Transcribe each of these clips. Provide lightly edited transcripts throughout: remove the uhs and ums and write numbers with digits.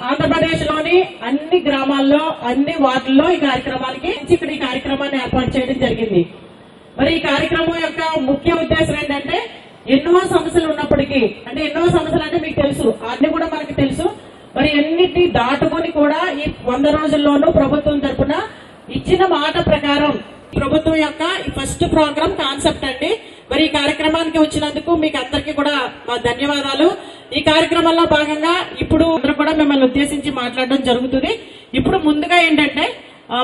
ఆంధ్రప్రదేశ్ లోని అన్ని గ్రామాల్లో అన్ని వార్డుల్లో ఈ కార్యక్రమానికి ఇక్కడ ఈ కార్యక్రమాన్ని ఏర్పాటు చేయడం జరిగింది. మరి ఈ కార్యక్రమం యొక్క ముఖ్య ఉద్దేశం ఏంటంటే ఎన్నో సమస్యలు ఉన్నప్పటికీ, అంటే ఎన్నో సమస్యలు అంటే మీకు తెలుసు, అన్ని కూడా మనకు తెలుసు. మరి అన్నిటినీ దాటుకొని కూడా ఈ 100 రోజుల్లోనూ ప్రభుత్వం తరఫున ఇచ్చిన మాట ప్రకారం ప్రభుత్వం యొక్క ఫస్ట్ ప్రోగ్రామ్ కాన్సెప్ట్ అండి. మరి ఈ కార్యక్రమానికి వచ్చినందుకు మీకు అందరికీ కూడా మా ధన్యవాదాలు. ఈ కార్యక్రమంలో భాగంగా ఇప్పుడు అందరూ కూడా మిమ్మల్ని ఉద్దేశించి మాట్లాడడం జరుగుతుంది. ఇప్పుడు ముందుగా ఏంటంటే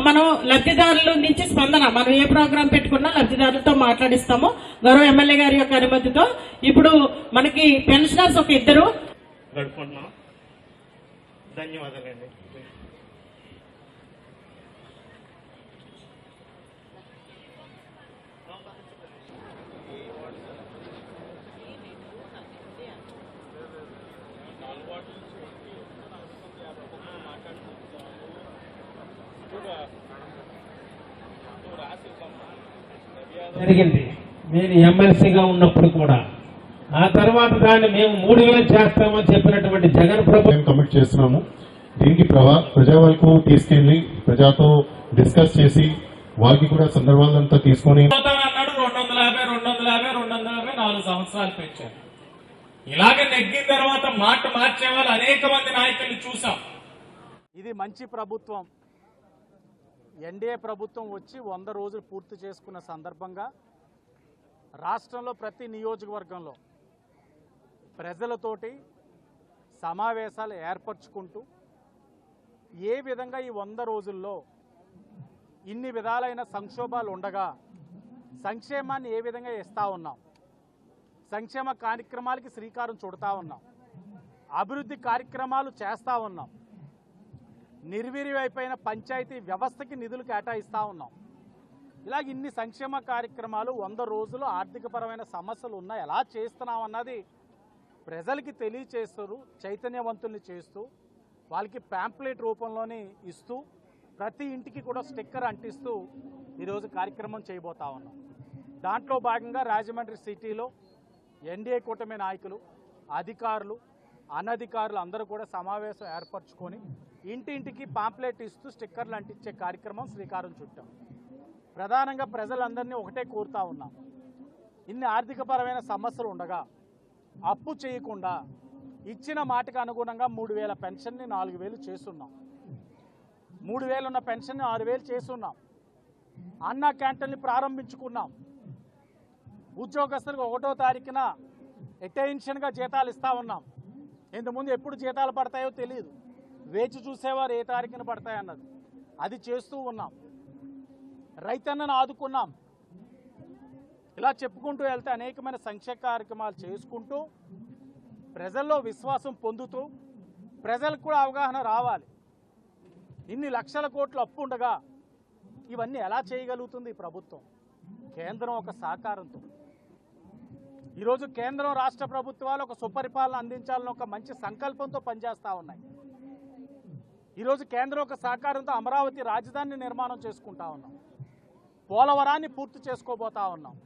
మనం లబ్ధిదారుల నుంచి స్పందన, మనం ఏ ప్రోగ్రాం పెట్టుకున్నా లబ్ధిదారులతో మాట్లాడిస్తాము గౌరవ ఎమ్మెల్యే గారి యొక్క అనుమతితో. ఇప్పుడు మనకి పెన్షనర్స్ ఒక ఇద్దరు గడుపుకుంటున్నాం. ధన్యవాదాలండి. జరిగింది నేను ఎమ్మెల్సీగా ఉన్నప్పుడు కూడా. ఆ తర్వాత దాన్ని మేము 3000 చేస్తామని చెప్పినటువంటి జగన్ ప్రభుత్వం కమిట్ చేస్తున్నాము. దీనికి ప్రజా వరకు తీసుకెళ్లి ప్రజాతో డిస్కస్ చేసి వాళ్ళకి కూడా సందర్భాలంతా తీసుకొని అన్నాడు 250 4 సంవత్సరాలు పెంచారు. ఇలాగ నెగ్గిన తర్వాత మాట మార్చే వాళ్ళు అనేక మంది నాయకుల్ని చూసాం. ఇది మంచి ప్రభుత్వం. ఎన్డీఏ ప్రభుత్వం వచ్చి 100 రోజులు పూర్తి చేసుకున్న సందర్భంగా రాష్ట్రంలో ప్రతి నియోజకవర్గంలో ప్రజలతోటి సమావేశాలు ఏర్పరచుకుంటూ ఏ విధంగా ఈ 100 రోజుల్లో ఇన్ని విధాలైన సంక్షోభాలు ఉండగా సంక్షేమాన్ని ఏ విధంగా ఇస్తూ ఉన్నాం, సంక్షేమ కార్యక్రమాలకి శ్రీకారం చుడతా ఉన్నాం, అభివృద్ధి కార్యక్రమాలు చేస్తూ ఉన్నాం, నిర్వీర్యమైపోయిన పంచాయతీ వ్యవస్థకి నిధులు కేటాయిస్తూ ఉన్నాం. ఇలాగ ఇన్ని సంక్షేమ కార్యక్రమాలు 100 రోజులు ఆర్థికపరమైన సమస్యలు ఉన్నాయి, ఎలా చేస్తున్నాం అన్నది ప్రజలకి తెలియచేస్తూ చైతన్యవంతుల్ని చేస్తూ వాళ్ళకి ప్యాంప్లెట్ రూపంలోనే ఇస్తూ ప్రతి ఇంటికి కూడా స్టిక్కర్ అంటిస్తూ ఈరోజు కార్యక్రమం చేయబోతా ఉన్నాం. దాంట్లో భాగంగా రాజమండ్రి సిటీలో ఎన్డీఏ కూటమి నాయకులు, అధికారులు, అనధికారులు అందరూ కూడా సమావేశం ఏర్పరచుకొని ఇంటింటికి పాంప్లెట్ ఇస్తూ స్టిక్కర్లు అంటించే కార్యక్రమం శ్రీకారం చుట్టాం. ప్రధానంగా ప్రజలందరినీ ఒకటే కోరుతా ఉన్నాం, ఇన్ని ఆర్థికపరమైన సమస్యలు ఉండగా అప్పు చేయకుండా ఇచ్చిన మాటకు అనుగుణంగా 3000 పెన్షన్ని 4000 చేస్తున్నాం. 3000 ఉన్న పెన్షన్ని 6000 చేస్తున్నాం. అన్నా క్యాంటీన్ని ప్రారంభించుకున్నాం. ఉద్యోగస్తులకు 1వ తారీఖున ఎటెన్షన్గా జీతాలు ఇస్తూ ఉన్నాం. ఇంతకుముందు ఎప్పుడు జీతాలు పడతాయో తెలియదు, వేచి చూసేవారు ఏ తారీఖున పడతాయన్నది. అది చేస్తూ ఉన్నాం. రైతన్నను ఆదుకున్నాం. ఇలా చెప్పుకుంటూ వెళ్తే అనేకమైన సంక్షేమ కార్యక్రమాలు చేసుకుంటూ ప్రజల్లో విశ్వాసం పొందుతూ ప్రజలకు కూడా అవగాహన రావాలి. ఇన్ని లక్షల కోట్ల అప్పు ఉండగా ఇవన్నీ ఎలా చేయగలుగుతుంది ప్రభుత్వం? కేంద్రం ఒక సహకారంతో. ఈరోజు కేంద్రం రాష్ట్ర ప్రభుత్వాలు ఒక సుపరిపాలన అందించాలని ఒక మంచి సంకల్పంతో పనిచేస్తూ ఉన్నాయి. ఈరోజు కేంద్రం ఒక సహకారంతో అమరావతి రాజధాని నిర్మాణం చేసుకుంటా ఉన్నాం, పోలవరాన్ని పూర్తి చేసుకోబోతా ఉన్నాం.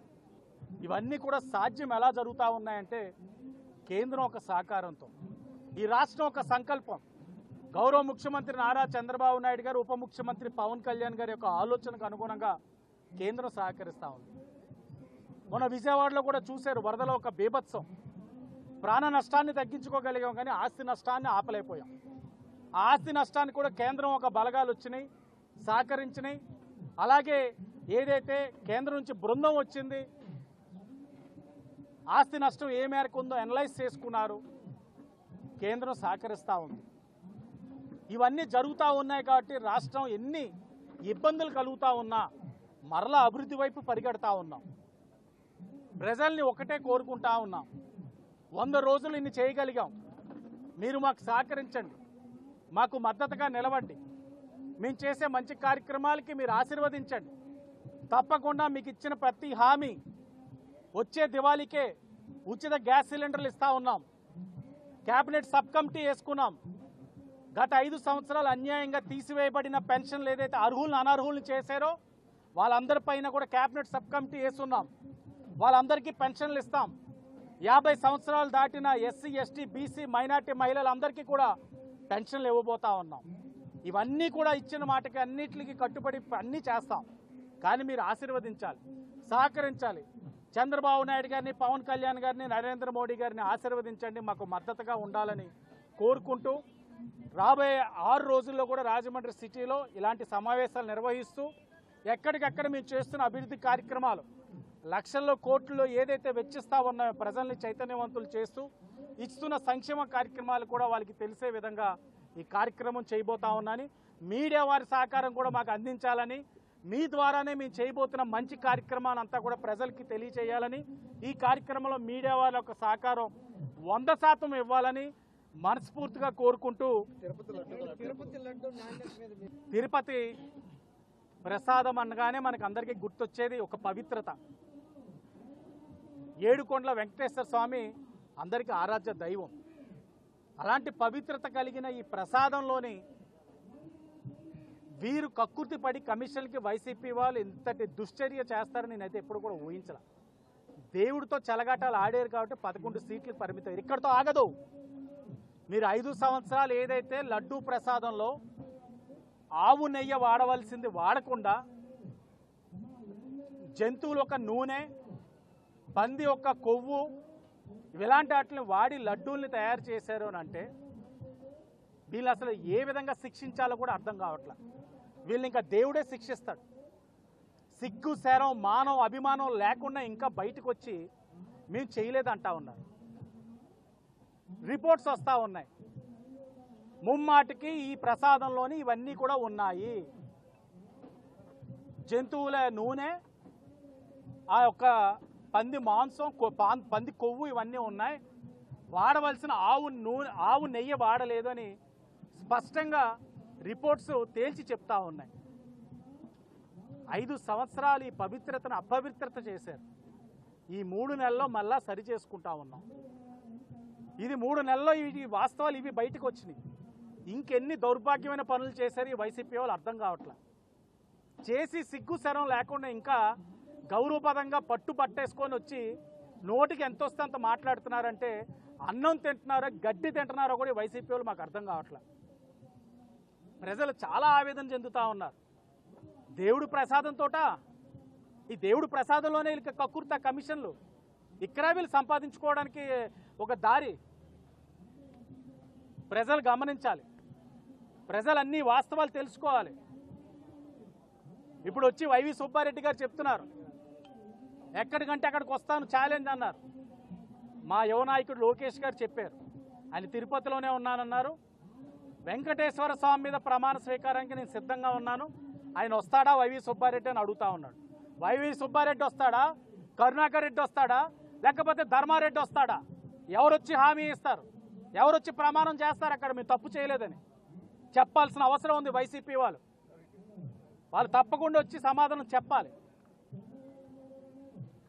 ఇవన్నీ కూడా సాధ్యం ఎలా జరుగుతూ ఉన్నాయంటే కేంద్రం ఒక సహకారంతో, ఈ రాష్ట్రం ఒక సంకల్పం. గౌరవ ముఖ్యమంత్రి నారా చంద్రబాబు నాయుడు గారు, ఉప ముఖ్యమంత్రి పవన్ కళ్యాణ్ గారి యొక్క ఆలోచనకు అనుగుణంగా కేంద్రం సహకరిస్తూ ఉంది. మొన్న విజయవాడలో కూడా చూశారు, వరదలో ఒక బీభత్సం. ప్రాణ నష్టాన్ని తగ్గించుకోగలిగాం కానీ ఆస్తి నష్టాన్ని ఆపలేకపోయాం. ఆ ఆస్తి నష్టాన్ని కూడా కేంద్రం ఒక బలగాలు వచ్చినాయి, సహకరించినాయి. అలాగే ఏదైతే కేంద్రం నుంచి బృందం వచ్చింది, ఆస్తి నష్టం ఏ మేరకు ఉందో అనలైజ్ చేసుకున్నారు, కేంద్రం సహకరిస్తూ ఉంది. ఇవన్నీ జరుగుతూ ఉన్నాయి కాబట్టి రాష్ట్రం ఎన్ని ఇబ్బందులు కలుగుతూ ఉన్నా మరలా అభివృద్ధి వైపు పరిగెడతా ఉన్నాం. ప్రజల్ని ఒకటే కోరుకుంటా ఉన్నాం, 100 రోజులు ఇన్ని చేయగలిగాం, మీరు మాకు సహకరించండి, మాకు మద్దతుగా నిలవండి, మేము చేసే మంచి కార్యక్రమాలకి మీరు ఆశీర్వదించండి. తప్పకుండా మీకు ఇచ్చిన ప్రతి హామీ వచ్చే దివాళీకే ఉచిత గ్యాస్ సిలిండర్లు ఇస్తూ ఉన్నాం. కేబినెట్ సబ్ కమిటీ వేసుకున్నాం. గత 5 సంవత్సరాలు అన్యాయంగా తీసివేయబడిన పెన్షన్లు ఏదైతే అర్హులను అనర్హులను చేశారో వాళ్ళందరిపైన కూడా కేబినెట్ సబ్ కమిటీ వేస్తున్నాం. వాళ్ళందరికీ పెన్షన్లు ఇస్తాం. 50 సంవత్సరాలు దాటిన ఎస్సీ, ఎస్టీ, బీసీ, మైనార్టీ మహిళలందరికీ కూడా పెన్షన్లు ఇవ్వబోతా ఉన్నాం. ఇవన్నీ కూడా ఇచ్చిన మాటకి అన్నిటికీ కట్టుబడి అన్నీ చేస్తాం. కానీ మీరు ఆశీర్వదించాలి, సహకరించాలి. చంద్రబాబు నాయుడు గారిని, పవన్ కళ్యాణ్ గారిని, నరేంద్ర మోడీ గారిని ఆశీర్వదించండి, మాకు మద్దతుగా ఉండాలని కోరుకుంటూ రాబోయే 6 రోజుల్లో కూడా రాజమండ్రి సిటీలో ఇలాంటి సమావేశాలు నిర్వహిస్తూ ఎక్కడికక్కడ మేము చేస్తున్న అభివృద్ధి కార్యక్రమాలు లక్షల్లో కోట్లలో ఏదైతే వెచ్చిస్తా ఉన్నాయో ప్రజల్ని చైతన్యవంతులు చేస్తూ ఇస్తున్న సంక్షేమ కార్యక్రమాలు కూడా వాళ్ళకి తెలిసే విధంగా ఈ కార్యక్రమం చేయబోతా ఉన్నాని, మీడియా వారి సహకారం కూడా మాకు అందించాలని, మీ ద్వారానే మేము చేయబోతున్న మంచి కార్యక్రమాన్ని అంతా కూడా ప్రజలకి తెలియచేయాలని, ఈ కార్యక్రమంలో మీడియా వారి యొక్క సహకారం 100% ఇవ్వాలని మనస్ఫూర్తిగా కోరుకుంటూ తిరుపతి ప్రసాదం అనగానే మనకు అందరికీ గుర్తొచ్చేది ఒక పవిత్రత. ఏడుకొండల వెంకటేశ్వర స్వామి అందరికీ ఆరాధ్య దైవం. అలాంటి పవిత్రత కలిగిన ఈ ప్రసాదంలోని వీరు కక్కుర్తి పడి కమిషన్కి వైసీపీ వాళ్ళు ఇంతటి దుశ్చర్య చేస్తారని నేనైతే ఎప్పుడు కూడా ఊహించలే. దేవుడితో చెలగాటాలు ఆడారు కాబట్టి 11 సీట్లకు పరిమితం. ఇక్కడితో ఆగదు. మీరు 5 సంవత్సరాలు ఏదైతే లడ్డూ ప్రసాదంలో ఆవు నెయ్యి వాడవలసింది వాడకుండా జంతువుల యొక్క నూనె, పంది యొక్క కొవ్వు ఇలాంటి వాటిని వాడి లడ్డూల్ని తయారు చేశారు అని అంటే వీళ్ళు అసలు ఏ విధంగా శిక్షించాలో కూడా అర్థం కావట్లేదు. వీళ్ళు ఇంకా దేవుడే శిక్షిస్తాడు. సిగ్గు, శరం, మానం, అభిమానం లేకుండా ఇంకా బయటకు వచ్చి మేము చేయలేదంటా ఉన్నారు. రిపోర్ట్స్ వస్తూ ఉన్నాయి. ముమ్మాటికి ఈ ప్రసాదంలోని ఇవన్నీ కూడా ఉన్నాయి. జంతువుల నూనె, ఆ యొక్క పంది మాంసం, పంది కొవ్వు ఇవన్నీ ఉన్నాయి. వాడవలసిన ఆవు నెయ్యి వాడలేదు అని స్పష్టంగా రిపోర్ట్స్ తేల్చి చెప్తా ఉన్నాయి. 5 సంవత్సరాలు ఈ పవిత్రతను అపవిత్రత చేశారు. ఈ 3 నెలల్లో మళ్ళా సరి చేసుకుంటా ఉన్నాం. ఇది 3 నెలల్లో ఈ వాస్తవాలు ఇవి బయటకు వచ్చినాయి. ఇంకెన్ని దౌర్భాగ్యమైన పనులు చేశారు ఈ వైసీపీ వాళ్ళు అర్థం కావట్లే. చేసి సిగ్గు శరం లేకుండా ఇంకా గౌరవపదంగా పట్టేసుకొని వచ్చి నోటికి ఎంత వస్తే అంత మాట్లాడుతున్నారంటే అన్నం తింటున్నారో గడ్డి తింటున్నారో కూడా వైసీపీ వాళ్ళు మాకు అర్థం కావట్లే. ప్రజలు చాలా ఆవేదన చెందుతూ ఉన్నారు. దేవుడు ప్రసాదంతోట, ఈ దేవుడు ప్రసాదంలోనే వీళ్ళకి కక్కుర్త కమిషన్లు, ఇక్కడ వీళ్ళు సంపాదించుకోవడానికి ఒక దారి. ప్రజలు గమనించాలి, ప్రజలు అన్ని వాస్తవాలు తెలుసుకోవాలి. ఇప్పుడు వచ్చి వైవి సుబ్బారెడ్డి గారు చెప్తున్నారు, ఎక్కడికంటే అక్కడికి వస్తాను ఛాలెంజ్ అన్నారు. మా యువ నాయకుడు లోకేష్ గారు చెప్పారు, ఆయన తిరుపతిలోనే ఉన్నానన్నారు. వెంకటేశ్వర స్వామి మీద ప్రమాణ స్వీకారానికి నేను సిద్ధంగా ఉన్నాను, ఆయన వస్తాడా వైవి సుబ్బారెడ్డి అని అడుగుతా ఉన్నాడు. వైవి సుబ్బారెడ్డి వస్తాడా, కరుణాకర్ రెడ్డి వస్తాడా, లేకపోతే ధర్మారెడ్డి వస్తాడా? ఎవరొచ్చి హామీ ఇస్తారు, ఎవరొచ్చి ప్రమాణం చేస్తారు అక్కడ మేము తప్పు చేయలేదని చెప్పాల్సిన అవసరం ఉంది. వైసీపీ వాళ్ళు తప్పకుండా వచ్చి సమాధానం చెప్పాలి.